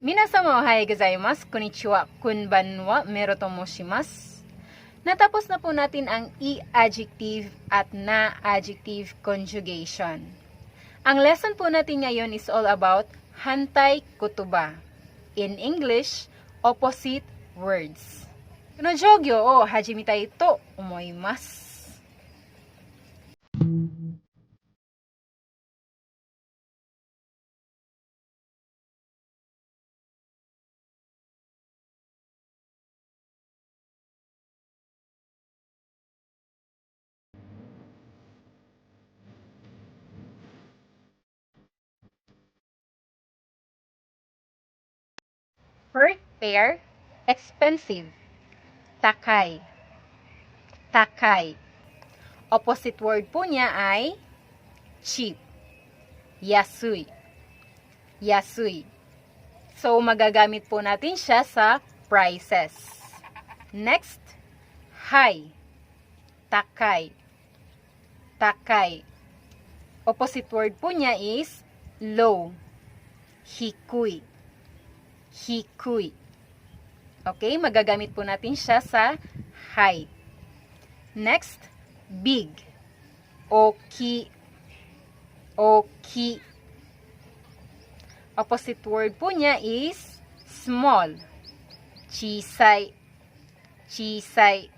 Minasama ohayou gozaimasu, konnichiwa, konbanwa, meron to moshimasu. Natapos na po natin ang i-adjective at na-adjective conjugation. Ang lesson po natin ngayon is all about hantay kotoba. In English, opposite words. Kono jogyo o hajimitai to omoimasu. First pair, expensive. Takai. Takai. Opposite word po niya ay cheap. Yasui. Yasui. So, magagamit po natin siya sa prices. Next, high. Takai. Takai. Opposite word po niya is low. Hikui. Hikui. Okay, magagamit po natin siya sa high. Next, big. Oki. Oki. Opposite word po niya is small. Chisai. Chisai.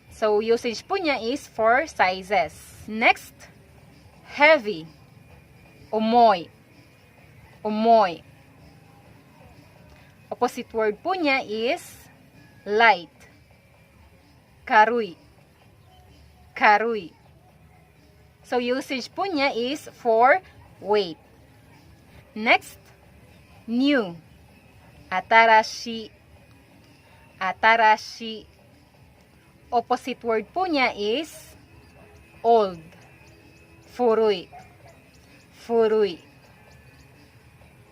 So, usage po niya is for sizes. Next, heavy. Omoy. Omoy. Opposite word po niya is light. Karui. Karui. So, usage po niya is for weight. Next, new. Atarashi. Atarashi. Opposite word po niya is old. Furui. Furui.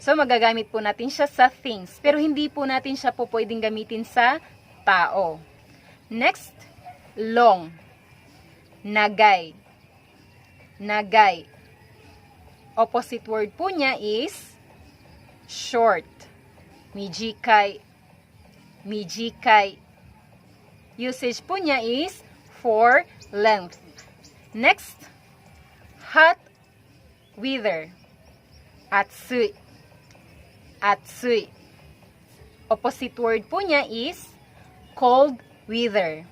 So, magagamit po natin siya sa things. Pero hindi po natin siya po pwedeng gamitin sa tao. Next, long. Nagay. Nagay. Opposite word po niya is short. Mijikai. Mijikai. Usage po niya is for length. Next, hot weather. Atsui. Atsui. Opposite word po niya is cold weather.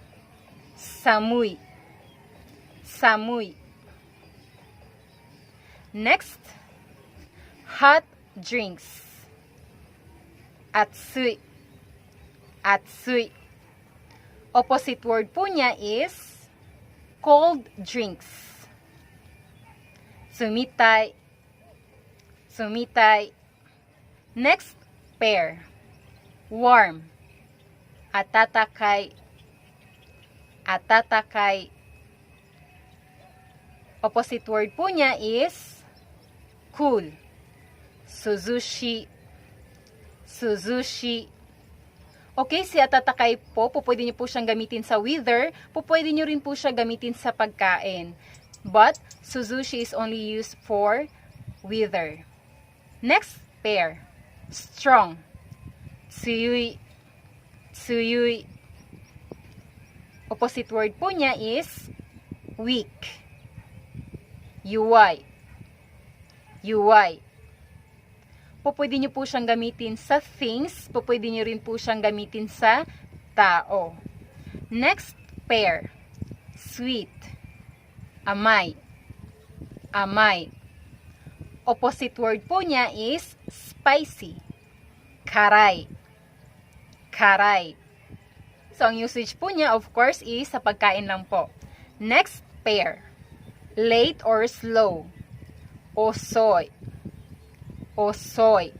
Samui. Samui. Next, hot drinks. Atsui. Atsui. Opposite word po niya is cold drinks. Sumitai. Sumitai. Next pair, warm. Atatakai. Atatakai. Opposite word po niya is cool. Suzushi. Suzushi. Okay, si atatakai po, pwede niyo po siyang gamitin sa weather, pwede niyo rin po siya gamitin sa pagkain. But, suzushi is only used for weather. Next pair, strong. Tsuyui. Tsuyui. Opposite word po niya is weak. Yuwai. Yuwai. Pwede niyo po siyang gamitin sa things, pwede niyo rin po siyang gamitin sa tao. Next pair, sweet. Amai. Amai. Opposite word po niya is spicy. Karai. Karai. So, ang usage po niya, of course, is sa pagkain lang po. Next pair, late or slow. Osoy. Osoy.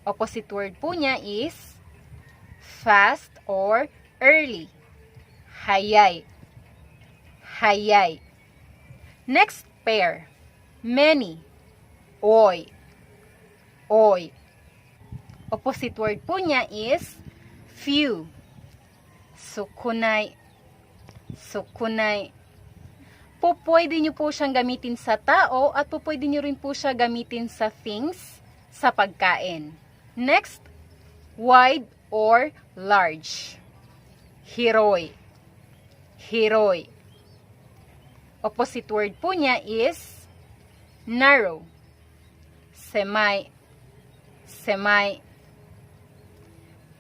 Opposite word po niya is fast or early. Hayay. Hayay. Next pair, many. Oy. Oy. Opposite word po niya is few. Sukunay. Sukunay. Pwede nyo po siyang gamitin sa tao at pwede nyo rin po siya gamitin sa things, sa pagkain. Next, wide or large. Hiroi. Hiroi. Opposite word po niya is narrow. Semai. Semai.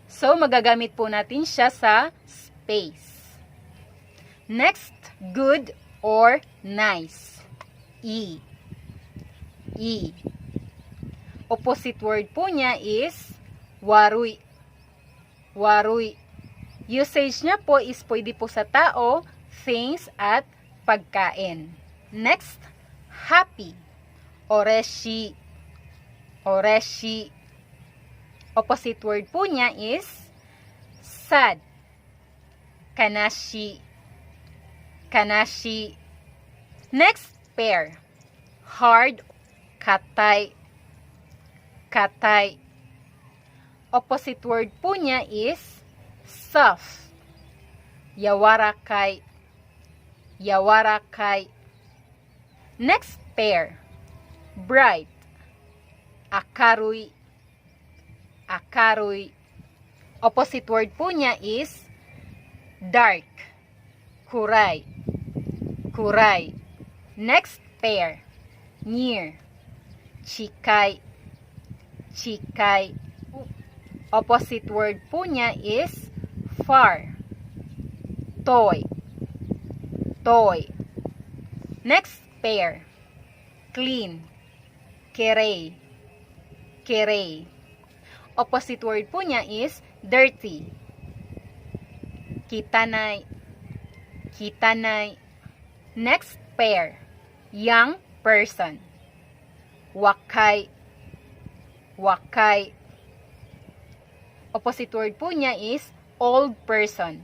So, magagamit po natin siya sa space. Next, good or nice. E. E. Opposite word po niya is warui. Warui. Usage niya po is pwede po sa tao, things, at pagkain. Next, happy. Oreshi. Oreshi. Opposite word po niya is sad. Kanashi. Kanashi. Next pair. Hard. Katay. Katay. Opposite word po niya is soft. Yawarakai. Yawarakai. Next pair. Bright. Akarui. Akarui. Opposite word po niya is dark. Kurai. Kurai. Next pair. Near. Chikai. Chikai. Opposite word po niya is far. Toy. Toy. Next pair. Clean. Kirei. Kirei. Opposite word po niya is dirty. Kitanai. Kitanai. Next pair. Young person. Wakai. Wakai. Opposite word po niya is old person.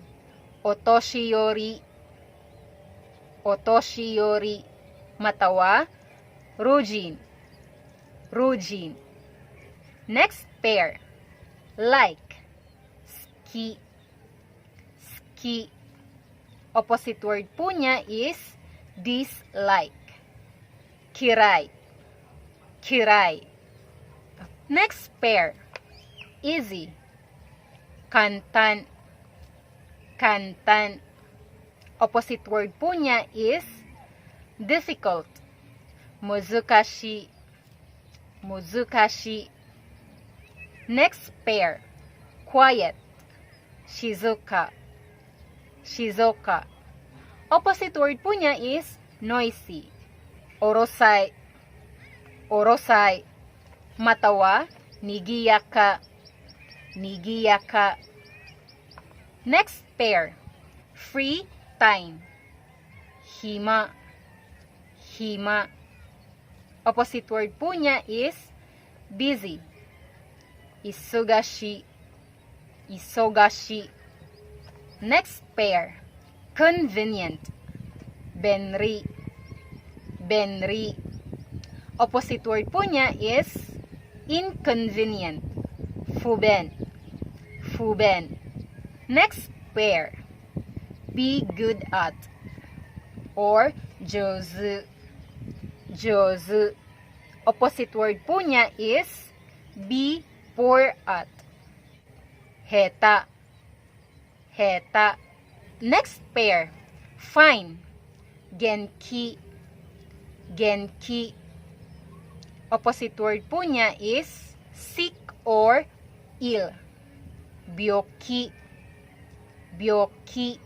Otoshiyori. Otoshiyori. Matawa. Rujin. Rujin. Next pair. Like. Ski. Ski. Opposite word po niya is dislike. Kirai. Kirai. Next pair. Easy. Kantan. Kantan. Opposite word po niya is difficult. Muzukashi. Muzukashi. Next pair. Quiet. Shizuka. Shizuka. Opposite word po niya is noisy. Orosai. Orosai. Matawa. Nigiyaka. Nigiyaka. Next pair. Free time. Hima. Hima. Opposite word po niya is busy. Isogashi. Isogashi. Next pair. Convenient. Benri. Benri. Opposite word po niya is inconvenient. Fuben. Fuben. Next pair. Be good at. Or jozu. Jozu. Opposite word po niya is be poor at. Heta. Heta. Next pair. Fine. Genki. Genki. Opposite word po niya is sick or ill. Byoki. Byoki.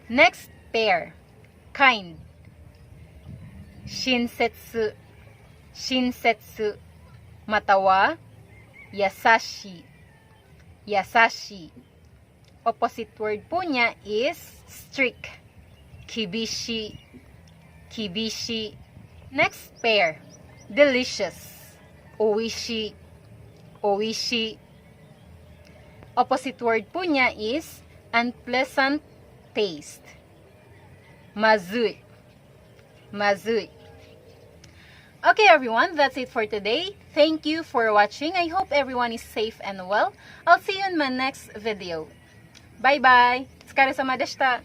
Next pair. Kind. Shinsetsu. Shinsetsu. Matawa. Yasashi. Yasashi. Opposite word po niya is strict. Kibishi. Kibishi. Next pair. Delicious. Oishi. Oishi. Opposite word po niya is unpleasant taste. Mazui. Mazui. Okay everyone, that's it for today. Thank you for watching. I hope everyone is safe and well. I'll see you in my next video. Bye bye. Tsukaresama deshita.